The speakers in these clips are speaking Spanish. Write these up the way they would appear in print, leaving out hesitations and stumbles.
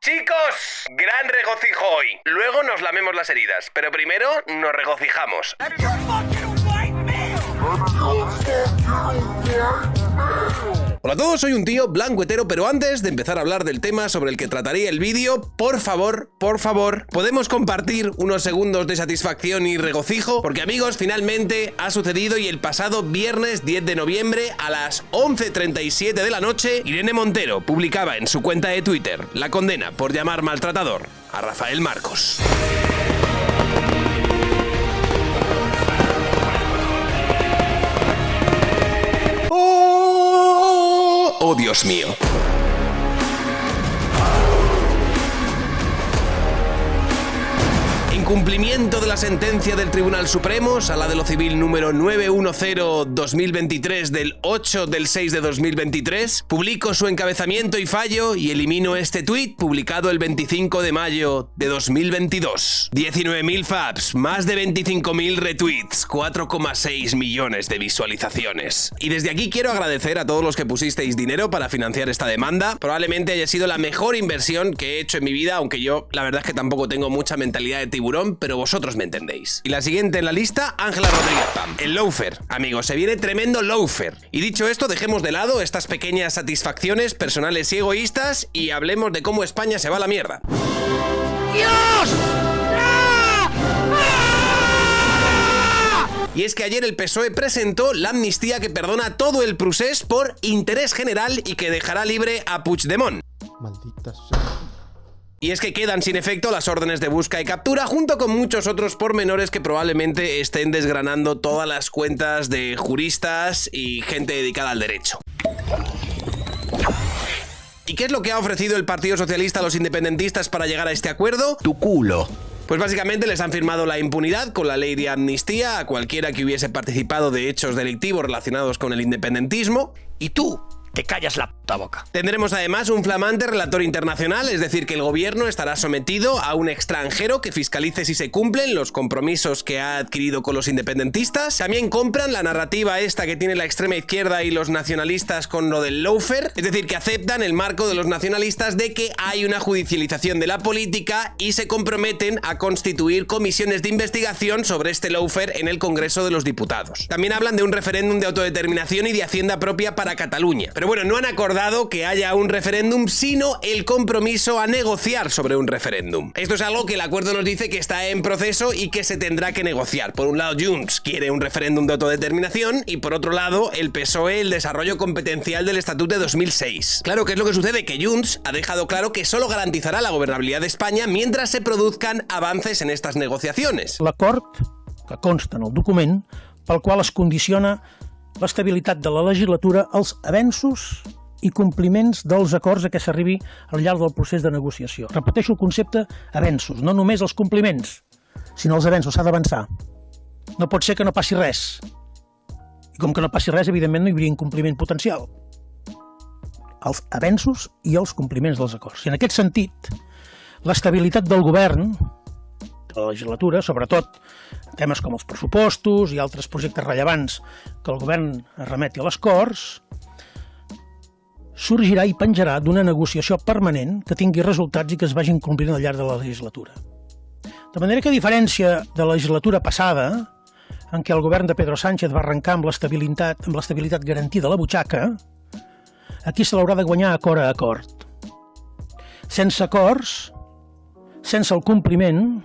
Chicos, gran regocijo hoy. Luego nos lamemos las heridas, pero primero nos regocijamos. Hola a todos, soy un tío blanco hetero, pero antes de empezar a hablar del tema sobre el que trataría el vídeo, por favor, ¿podemos compartir unos segundos de satisfacción y regocijo? Porque amigos, finalmente ha sucedido y el pasado viernes 10 de noviembre a las 11:37 de la noche, Irene Montero publicaba en su cuenta de Twitter la condena por llamar maltratador a Rafael Marcos. ¡Oh, Dios mío! En cumplimiento de la sentencia del Tribunal Supremo, Sala de lo Civil número 910-2023 del 8/6 de 2023, publico su encabezamiento y fallo y elimino este tuit publicado el 25 de mayo de 2022. 19.000 faps, más de 25.000 retweets, 4,6 millones de visualizaciones. Y desde aquí quiero agradecer a todos los que pusisteis dinero para financiar esta demanda. Probablemente haya sido la mejor inversión que he hecho en mi vida, aunque yo la verdad es que tampoco tengo mucha mentalidad de tiburón, pero vosotros me entendéis. Y la siguiente en la lista, Ángela Rodríguez Pam. El loafer. Amigos, se viene tremendo loafer. Y dicho esto, dejemos de lado estas pequeñas satisfacciones personales y egoístas y hablemos de cómo España se va a la mierda. ¡Dios! Y es que ayer el PSOE presentó la amnistía que perdona todo el procés por interés general y que dejará libre a Puigdemont. Maldita sea. Y es que quedan sin efecto las órdenes de busca y captura, junto con muchos otros pormenores que probablemente estén desgranando todas las cuentas de juristas y gente dedicada al derecho. ¿Y qué es lo que ha ofrecido el Partido Socialista a los independentistas para llegar a este acuerdo? Tu culo. Pues básicamente les han firmado la impunidad con la ley de amnistía a cualquiera que hubiese participado de hechos delictivos relacionados con el independentismo. Y tú te callas la puta boca. Tendremos además un flamante relator internacional, es decir, que el gobierno estará sometido a un extranjero que fiscalice si se cumplen los compromisos que ha adquirido con los independentistas. También compran la narrativa esta que tiene la extrema izquierda y los nacionalistas con lo del lawfare, es decir, que aceptan el marco de los nacionalistas de que hay una judicialización de la política y se comprometen a constituir comisiones de investigación sobre este lawfare en el Congreso de los Diputados. También hablan de un referéndum de autodeterminación y de hacienda propia para Cataluña. Pero bueno, no han acordado que haya un referéndum, sino el compromiso a negociar sobre un referéndum. Esto es algo que el acuerdo nos dice que está en proceso y que se tendrá que negociar. Por un lado, Junts quiere un referéndum de autodeterminación y por otro lado, el PSOE el desarrollo competencial del Estatut de 2006. Claro, ¿qué es lo que sucede? Que Junts ha dejado claro que solo garantizará la gobernabilidad de España mientras se produzcan avances en estas negociaciones. L'acord, que consta en el document, pel qual es condiciona l'estabilitat de la legislatura als avenços i compliments dels acords a què s'arribi al llarg del procés de negociació. Repeteixo el concepte avenços, no només els compliments, sinó els avenços, s'ha d'avançar. No pot ser que no passi res. I com que no passi res, evidentment no hi hauria incompliment potencial. Els avenços i els compliments dels acords. I en aquest sentit, l'estabilitat del govern, de la legislatura, sobretot temes com els pressupostos i altres projectes rellevants que el govern remeti a les Corts, sorgirà i penjarà d'una negociació permanent que tingui resultats i que es vagin complint al llarg de la legislatura. De manera que, a diferència de la legislatura passada, en què el govern de Pedro Sánchez va arrencar amb l'estabilitat garantida a la butxaca, aquí se l'haurà de guanyar acord a acord. Sense acords, sense el compliment,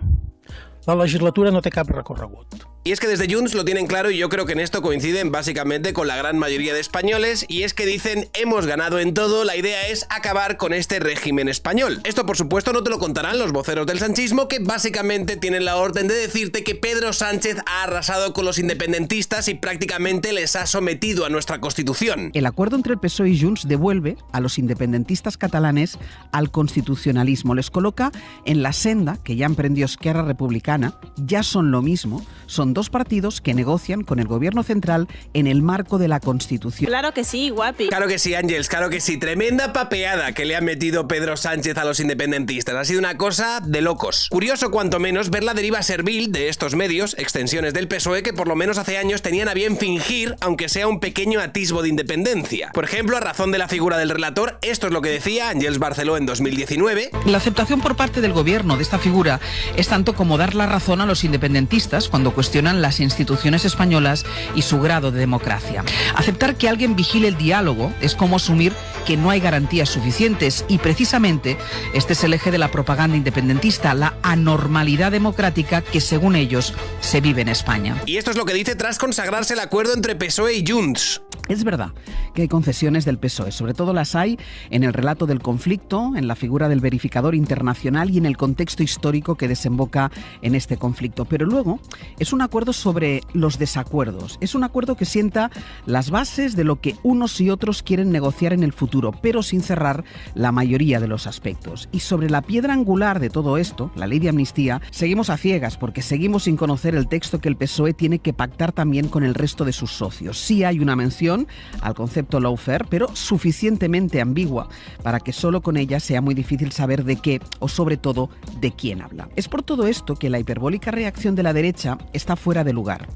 la legislatura no té cap recorregut. Y es que desde Junts lo tienen claro y yo creo que en esto coinciden básicamente con la gran mayoría de españoles y es que dicen hemos ganado en todo, la idea es acabar con este régimen español. Esto por supuesto no te lo contarán los voceros del sanchismo que básicamente tienen la orden de decirte que Pedro Sánchez ha arrasado con los independentistas y prácticamente les ha sometido a nuestra constitución. El acuerdo entre el PSOE y Junts devuelve a los independentistas catalanes al constitucionalismo, les coloca en la senda que ya emprendió Esquerra Republicana, ya son lo mismo, son son dos partidos que negocian con el gobierno central en el marco de la Constitución. Claro que sí, guapi. Claro que sí, Ángels, claro que sí. Tremenda papeada que le ha metido Pedro Sánchez a los independentistas. Ha sido una cosa de locos. Curioso, cuanto menos, ver la deriva servil de estos medios, extensiones del PSOE, que por lo menos hace años tenían a bien fingir, aunque sea un pequeño atisbo de independencia. Por ejemplo, a razón de la figura del relator, esto es lo que decía Ángels Barceló en 2019. La aceptación por parte del gobierno de esta figura es tanto como dar la razón a los independentistas cuando cuestionan las instituciones españolas y su grado de democracia. Aceptar que alguien vigile el diálogo es como asumir que no hay garantías suficientes y precisamente este es el eje de la propaganda independentista, la anormalidad democrática que según ellos se vive en España. Y esto es lo que dice tras consagrarse el acuerdo entre PSOE y Junts. Es verdad que hay concesiones del PSOE, sobre todo las hay en el relato del conflicto, en la figura del verificador internacional y en el contexto histórico que desemboca en este conflicto. Pero luego es un acuerdo sobre los desacuerdos, es un acuerdo que sienta las bases de lo que unos y otros quieren negociar en el futuro, pero sin cerrar la mayoría de los aspectos. Y sobre la piedra angular de todo esto, la ley de amnistía, seguimos a ciegas porque seguimos sin conocer el texto que el PSOE tiene que pactar también con el resto de sus socios. Sí hay una mención al concepto lawfare, pero suficientemente ambigua para que solo con ella sea muy difícil saber de qué o sobre todo de quién habla. Es por todo esto que la hiperbólica reacción de la derecha está fuera de lugar.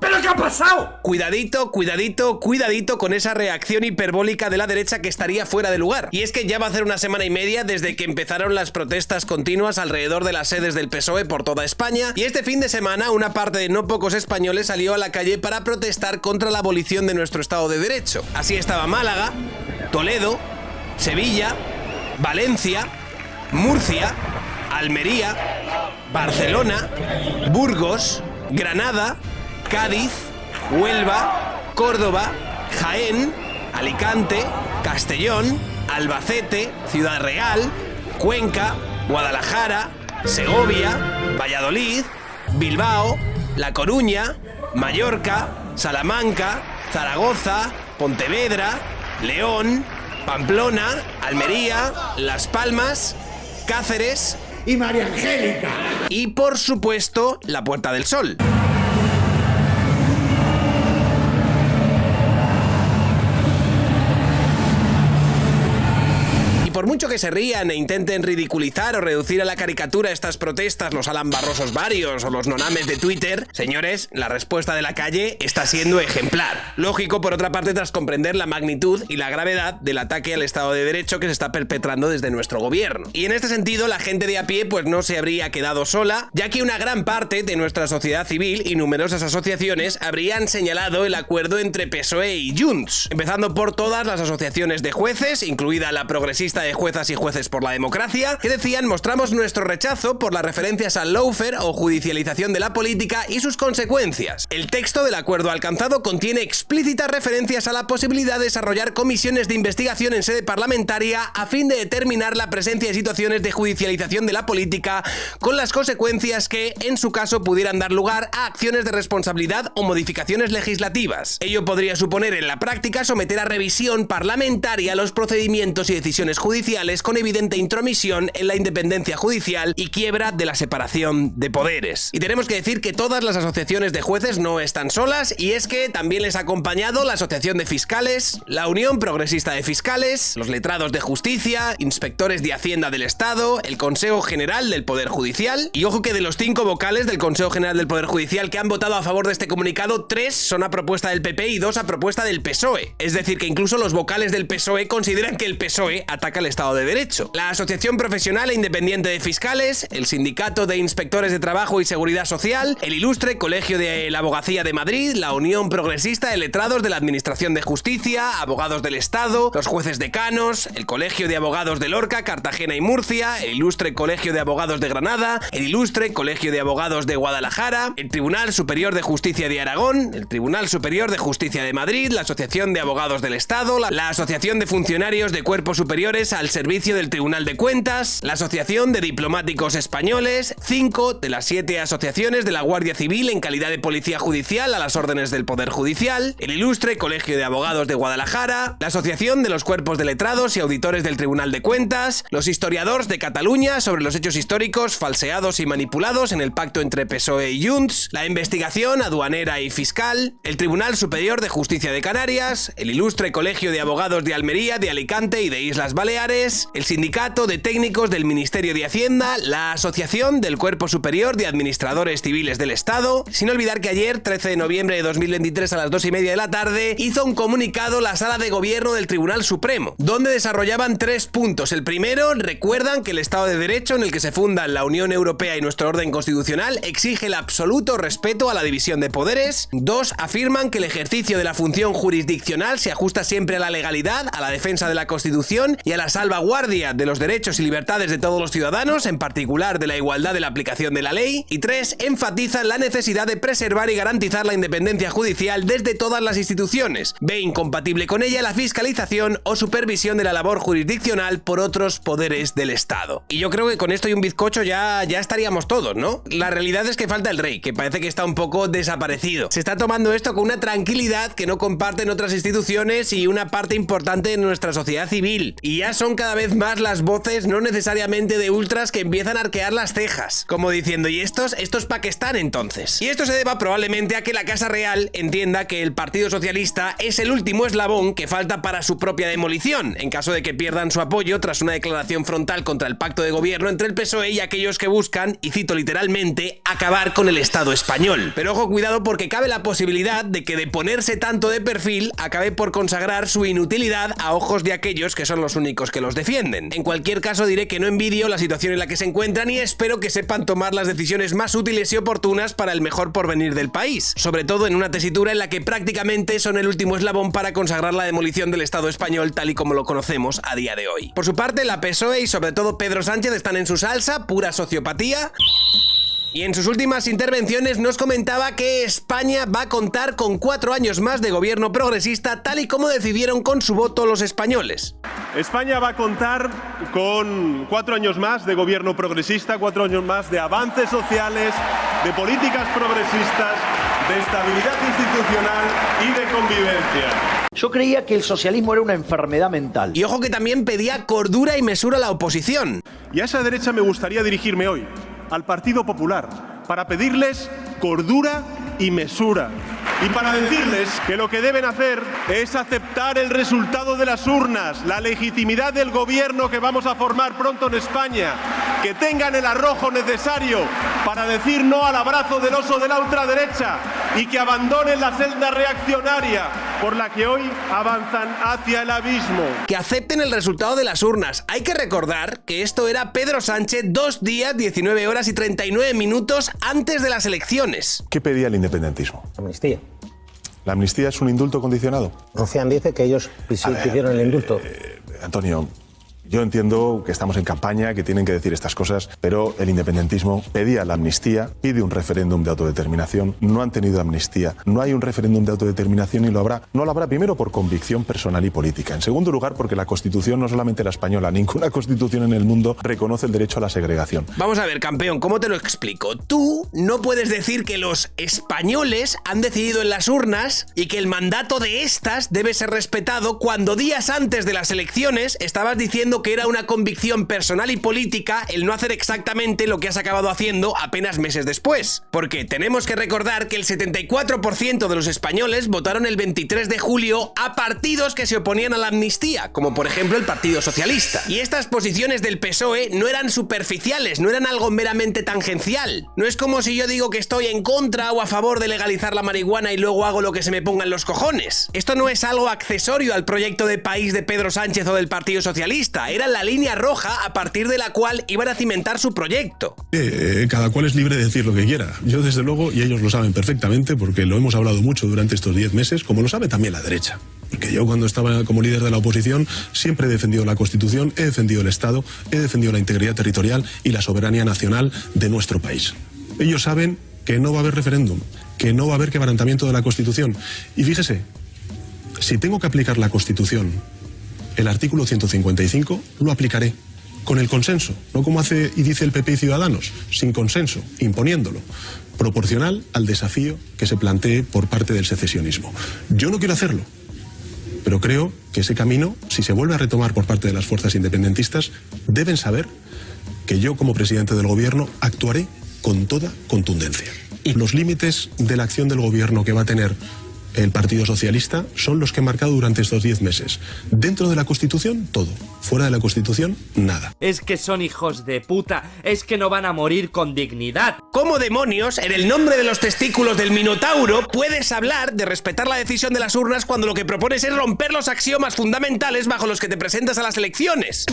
¿Pero qué ha pasado? Cuidadito, cuidadito, cuidadito con esa reacción hiperbólica de la derecha que estaría fuera de lugar. Y es que ya va a hacer una semana y media desde que empezaron las protestas continuas alrededor de las sedes del PSOE por toda España, y este fin de semana una parte de no pocos españoles salió a la calle para protestar contra la abolición de nuestro Estado de Derecho. Así estaba Málaga, Toledo, Sevilla, Valencia, Murcia, Almería, Barcelona, Burgos, Granada, Cádiz, Huelva, Córdoba, Jaén, Alicante, Castellón, Albacete, Ciudad Real, Cuenca, Guadalajara, Segovia, Valladolid, Bilbao, La Coruña, Mallorca, Salamanca, Zaragoza, Pontevedra, León, Pamplona, Almería, Las Palmas, Cáceres Y María Angélica. y, por supuesto, la Puerta del Sol. Por mucho que se rían e intenten ridiculizar o reducir a la caricatura estas protestas los Alan Barrosos varios o los nonames de Twitter, señores, la respuesta de la calle está siendo ejemplar. Lógico, por otra parte, tras comprender la magnitud y la gravedad del ataque al Estado de Derecho que se está perpetrando desde nuestro gobierno. Y en este sentido, la gente de a pie pues no se habría quedado sola, ya que una gran parte de nuestra sociedad civil y numerosas asociaciones habrían señalado el acuerdo entre PSOE y Junts, empezando por todas las asociaciones de jueces, incluida la progresista de Juezas y Jueces por la Democracia, que decían: mostramos nuestro rechazo por las referencias al lawfare o judicialización de la política y sus consecuencias. El texto del acuerdo alcanzado contiene explícitas referencias a la posibilidad de desarrollar comisiones de investigación en sede parlamentaria a fin de determinar la presencia de situaciones de judicialización de la política, con las consecuencias que, en su caso, pudieran dar lugar a acciones de responsabilidad o modificaciones legislativas. Ello podría suponer en la práctica someter a revisión parlamentaria los procedimientos y decisiones judiciales con evidente intromisión en la independencia judicial y quiebra de la separación de poderes. Y tenemos que decir que todas las asociaciones de jueces no están solas, y es que también les ha acompañado la Asociación de Fiscales, la Unión Progresista de Fiscales, los letrados de Justicia, inspectores de Hacienda del Estado, el Consejo General del Poder Judicial. Y ojo que de los 5 vocales del Consejo General del Poder Judicial que han votado a favor de este comunicado, 3 son a propuesta del PP y 2 a propuesta del PSOE. Es decir, que incluso los vocales del PSOE consideran que el PSOE ataca al Estado de Derecho. La Asociación Profesional e Independiente de Fiscales, el Sindicato de Inspectores de Trabajo y Seguridad Social, el Ilustre Colegio de la Abogacía de Madrid, la Unión Progresista de Letrados de la Administración de Justicia, Abogados del Estado, los jueces decanos, el Colegio de Abogados de Lorca, Cartagena y Murcia, el Ilustre Colegio de Abogados de Granada, el Ilustre Colegio de Abogados de Guadalajara, el Tribunal Superior de Justicia de Aragón, el Tribunal Superior de Justicia de Madrid, la Asociación de Abogados del Estado, la Asociación de Funcionarios de Cuerpos Superiores al servicio del Tribunal de Cuentas, la Asociación de Diplomáticos Españoles, 5 de las 7 asociaciones de la Guardia Civil en calidad de policía judicial a las órdenes del Poder Judicial, el Ilustre Colegio de Abogados de Guadalajara, la Asociación de los Cuerpos de Letrados y Auditores del Tribunal de Cuentas, los historiadores de Cataluña sobre los hechos históricos falseados y manipulados en el pacto entre PSOE y Junts, la investigación aduanera y fiscal, el Tribunal Superior de Justicia de Canarias, el Ilustre Colegio de Abogados de Almería, de Alicante y de Islas Baleares, el Sindicato de Técnicos del Ministerio de Hacienda, la Asociación del Cuerpo Superior de Administradores Civiles del Estado, sin olvidar que ayer, 13 de noviembre de 2023 a las 2:30 de la tarde, hizo un comunicado la Sala de Gobierno del Tribunal Supremo, donde desarrollaban 3 puntos. El primero, recuerdan que el Estado de Derecho en el que se fundan la Unión Europea y nuestro orden constitucional exige el absoluto respeto a la división de poderes. 2, afirman que el ejercicio de la función jurisdiccional se ajusta siempre a la legalidad, a la defensa de la Constitución y a la salvaguardia de los derechos y libertades de todos los ciudadanos, en particular de la igualdad de la aplicación de la ley. Y 3, enfatizan la necesidad de preservar y garantizar la independencia judicial desde todas las instituciones. Ve incompatible con ella la fiscalización o supervisión de la labor jurisdiccional por otros poderes del Estado. Y yo creo que con esto y un bizcocho ya estaríamos todos, ¿no? La realidad es que falta el rey, que parece que está un poco desaparecido. Se está tomando esto con una tranquilidad que no comparten otras instituciones y una parte importante de nuestra sociedad civil. Y ya son cada vez más las voces, no necesariamente de ultras, que empiezan a arquear las cejas, como diciendo, ¿y estos pa' qué están entonces? Y esto se deba probablemente a que la Casa Real entienda que el Partido Socialista es el último eslabón que falta para su propia demolición, en caso de que pierdan su apoyo tras una declaración frontal contra el pacto de gobierno entre el PSOE y aquellos que buscan, y cito literalmente, acabar con el Estado español. Pero ojo, cuidado, porque cabe la posibilidad de que de ponerse tanto de perfil acabe por consagrar su inutilidad a ojos de aquellos que son los únicos que los defienden. En cualquier caso, diré que no envidio la situación en la que se encuentran y espero que sepan tomar las decisiones más útiles y oportunas para el mejor porvenir del país, sobre todo en una tesitura en la que prácticamente son el último eslabón para consagrar la demolición del Estado español tal y como lo conocemos a día de hoy. Por su parte, la PSOE y sobre todo Pedro Sánchez están en su salsa, pura sociopatía. Y en sus últimas intervenciones nos comentaba que España va a contar con 4 años más de gobierno progresista, tal y como decidieron con su voto los españoles. España va a contar con 4 años más de gobierno progresista, 4 años más de avances sociales, de políticas progresistas, de estabilidad institucional y de convivencia. Yo creía que el socialismo era una enfermedad mental. Y ojo que también pedía cordura y mesura a la oposición. Y a esa derecha me gustaría dirigirme hoy, al Partido Popular, para pedirles cordura y mesura. Y para decirles que lo que deben hacer es aceptar el resultado de las urnas, la legitimidad del gobierno que vamos a formar pronto en España, que tengan el arrojo necesario para decir no al abrazo del oso de la ultraderecha y que abandonen la senda reaccionaria por la que hoy avanzan hacia el abismo. Que acepten el resultado de las urnas. Hay que recordar que esto era Pedro Sánchez 2 días, 19 horas y 39 minutos antes de las elecciones. ¿Qué pedía el independentismo? Amnistía. ¿La amnistía es un indulto condicionado? Rufián dice que ellos pidieron el indulto. Antonio, yo entiendo que estamos en campaña, que tienen que decir estas cosas, pero el independentismo pedía la amnistía, pide un referéndum de autodeterminación, no han tenido amnistía, no hay un referéndum de autodeterminación y lo habrá. No lo habrá primero por convicción personal y política. En segundo lugar, porque la Constitución, no solamente la española, ninguna Constitución en el mundo reconoce el derecho a la segregación. Vamos a ver, campeón, ¿cómo te lo explico? Tú no puedes decir que los españoles han decidido en las urnas y que el mandato de estas debe ser respetado cuando días antes de las elecciones estabas diciendo que era una convicción personal y política el no hacer exactamente lo que has acabado haciendo apenas meses después. Porque tenemos que recordar que el 74% de los españoles votaron el 23 de julio a partidos que se oponían a la amnistía, como por ejemplo el Partido Socialista. Y estas posiciones del PSOE no eran superficiales, no eran algo meramente tangencial. No es como si yo digo que estoy en contra o a favor de legalizar la marihuana y luego hago lo que se me ponga en los cojones. Esto no es algo accesorio al proyecto de país de Pedro Sánchez o del Partido Socialista. Era la línea roja a partir de la cual iban a cimentar su proyecto. Cada cual es libre de decir lo que quiera. Yo desde luego, y ellos lo saben perfectamente porque lo hemos hablado mucho durante estos 10 meses, como lo sabe también la derecha. Porque yo cuando estaba como líder de la oposición siempre he defendido la Constitución, he defendido el Estado, he defendido la integridad territorial y la soberanía nacional de nuestro país. Ellos saben que no va a haber referéndum, que no va a haber quebrantamiento de la Constitución. Y fíjese, si tengo que aplicar la Constitución el artículo 155 lo aplicaré con el consenso, no como hace y dice el PP y Ciudadanos, sin consenso, imponiéndolo, proporcional al desafío que se plantee por parte del secesionismo. Yo no quiero hacerlo, pero creo que ese camino, si se vuelve a retomar por parte de las fuerzas independentistas, deben saber que yo, como presidente del gobierno, actuaré con toda contundencia. Y los límites de la acción del gobierno que va a tener el Partido Socialista son los que he marcado durante estos 10 meses. Dentro de la Constitución, todo. Fuera de la Constitución, nada. Es que son hijos de puta. Es que no van a morir con dignidad. ¿Cómo demonios, en el nombre de los testículos del Minotauro, puedes hablar de respetar la decisión de las urnas cuando lo que propones es romper los axiomas fundamentales bajo los que te presentas a las elecciones?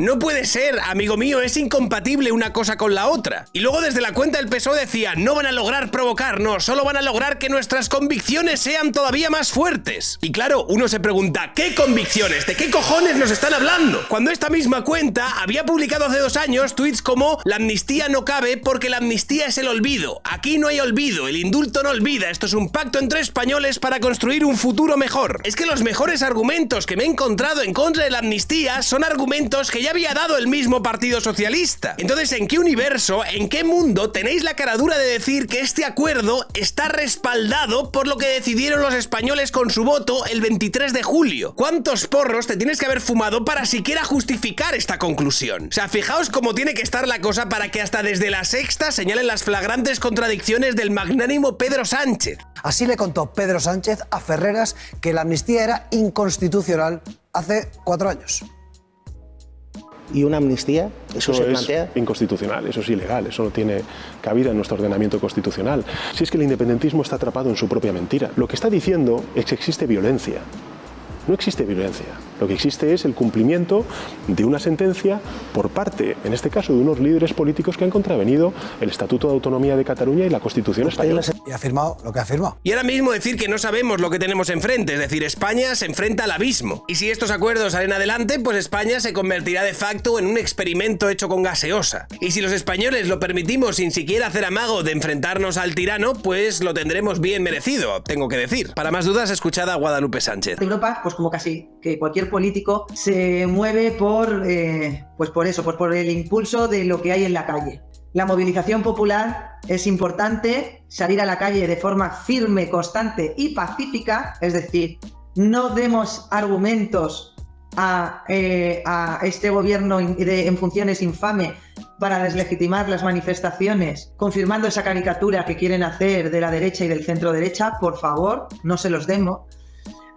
No puede ser, amigo mío, es incompatible una cosa con la otra. Y luego desde la cuenta del PSOE decía, no van a lograr provocarnos, solo van a lograr que nuestras convicciones sean todavía más fuertes. Y claro, uno se pregunta, ¿qué convicciones? ¿De qué cojones nos están hablando? Cuando esta misma cuenta había publicado hace 2 años tweets como la amnistía no cabe porque la amnistía es el olvido. Aquí no hay olvido, el indulto no olvida, esto es un pacto entre españoles para construir un futuro mejor. Es que los mejores argumentos que me he encontrado en contra de la amnistía son argumentos que ya había dado el mismo Partido Socialista. Entonces, ¿en qué universo, en qué mundo tenéis la caradura de decir que este acuerdo está respaldado por lo que decidieron los españoles con su voto el 23 de julio. ¿Cuántos porros te tienes que haber fumado para siquiera justificar esta conclusión? O sea, fijaos cómo tiene que estar la cosa para que hasta desde La Sexta señalen las flagrantes contradicciones del magnánimo Pedro Sánchez. Así le contó Pedro Sánchez a Ferreras que la amnistía era inconstitucional hace 4 años. ¿Y una amnistía? ¿Eso se plantea? Es inconstitucional, eso es ilegal, eso no tiene cabida en nuestro ordenamiento constitucional. Si es que el independentismo está atrapado en su propia mentira. Lo que está diciendo es que existe violencia. No existe violencia. Lo que existe es el cumplimiento de una sentencia por parte, en este caso, de unos líderes políticos que han contravenido el Estatuto de Autonomía de Cataluña y la Constitución española. Y ha firmado lo que ha firmado. Y ahora mismo decir que no sabemos lo que tenemos enfrente, es decir, España se enfrenta al abismo. Y si estos acuerdos salen adelante, pues España se convertirá de facto en un experimento hecho con gaseosa. Y si los españoles lo permitimos sin siquiera hacer amago de enfrentarnos al tirano, pues lo tendremos bien merecido, tengo que decir. Para más dudas, escuchad a Guadalupe Sánchez. Europa, pues como casi que cualquier político se mueve por el impulso de lo que hay en la calle. La movilización popular es importante, salir a la calle de forma firme, constante y pacífica, es decir, no demos argumentos a este gobierno en funciones infame para deslegitimar las manifestaciones, confirmando esa caricatura que quieren hacer de la derecha y del centro derecha. Por favor, no se los demos.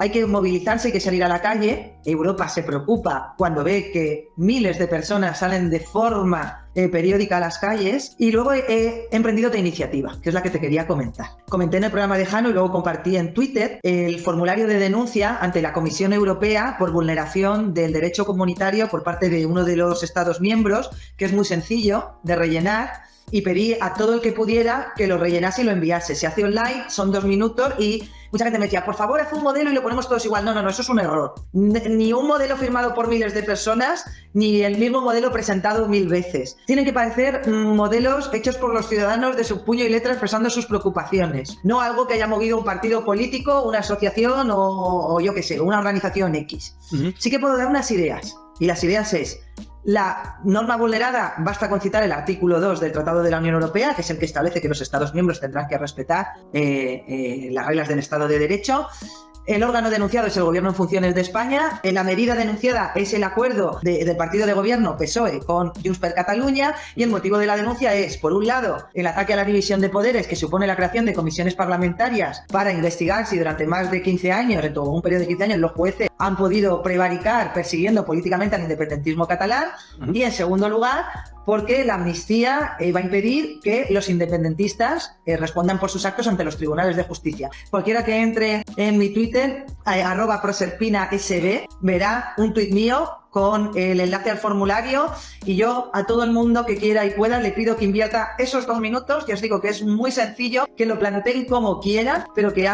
Hay que movilizarse, hay que salir a la calle. Europa se preocupa cuando ve que miles de personas salen de forma periódica a las calles. Y luego he emprendido otra iniciativa, que es la que te quería comentar. Comenté en el programa de Jano y luego compartí en Twitter el formulario de denuncia ante la Comisión Europea por vulneración del derecho comunitario por parte de uno de los Estados miembros, que es muy sencillo de rellenar. Y pedí a todo el que pudiera que lo rellenase y lo enviase. Se hace online, son 2 minutos y mucha gente me decía, por favor, haz un modelo y lo ponemos todos igual. No, eso es un error. Ni un modelo firmado por miles de personas, ni el mismo modelo presentado 1000 veces. Tienen que parecer modelos hechos por los ciudadanos de su puño y letra expresando sus preocupaciones. No algo que haya movido un partido político, una asociación o yo qué sé, una organización X. Sí que puedo dar unas ideas. Y las ideas es... La norma vulnerada, basta con citar el artículo 2 del Tratado de la Unión Europea, que es el que establece que los Estados miembros tendrán que respetar las reglas del Estado de Derecho. El órgano denunciado es el Gobierno en funciones de España. La medida denunciada es el acuerdo del partido de gobierno PSOE con Junts per Catalunya, y el motivo de la denuncia es, por un lado, el ataque a la división de poderes que supone la creación de comisiones parlamentarias para investigar si durante más de 15 años, en todo un periodo de 15 años, los jueces han podido prevaricar persiguiendo políticamente al independentismo catalán. Y en segundo lugar, porque la amnistía va a impedir que los independentistas respondan por sus actos ante los tribunales de justicia. Cualquiera que entre en mi Twitter, @proserpinasb, verá un tuit mío con el enlace al formulario, y yo a todo el mundo que quiera y pueda le pido que invierta esos 2 minutos, que os digo que es muy sencillo, que lo planteen como quieran, pero que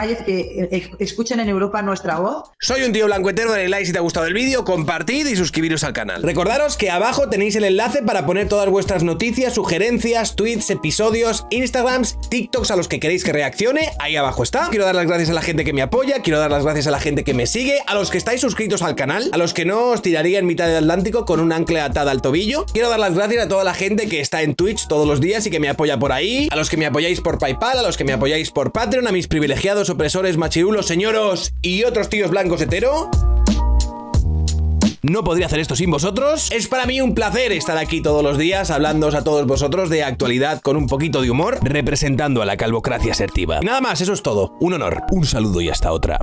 escuchen en Europa nuestra voz. Soy un tío blancuetero, dale like si te ha gustado el vídeo, compartid y suscribiros al canal. Recordaros que abajo tenéis el enlace para poner todas vuestras noticias, sugerencias, tweets, episodios, Instagrams, TikToks a los que queréis que reaccione, ahí abajo está. Quiero dar las gracias a la gente que me apoya, quiero dar las gracias a la gente que me sigue, a los que estáis suscritos al canal, a los que no os tiraría en mitad del Atlántico con un ancla atada al tobillo. Quiero dar las gracias a toda la gente que está en Twitch todos los días y que me apoya por ahí, a los que me apoyáis por PayPal, a los que me apoyáis por Patreon, a mis privilegiados opresores machirulos, señoros y otros tíos blancos hetero. No podría hacer esto sin vosotros. Es para mí un placer estar aquí todos los días hablándoos a todos vosotros de actualidad con un poquito de humor, representando a la calvocracia asertiva. Nada más, eso es todo. Un honor, un saludo y hasta otra.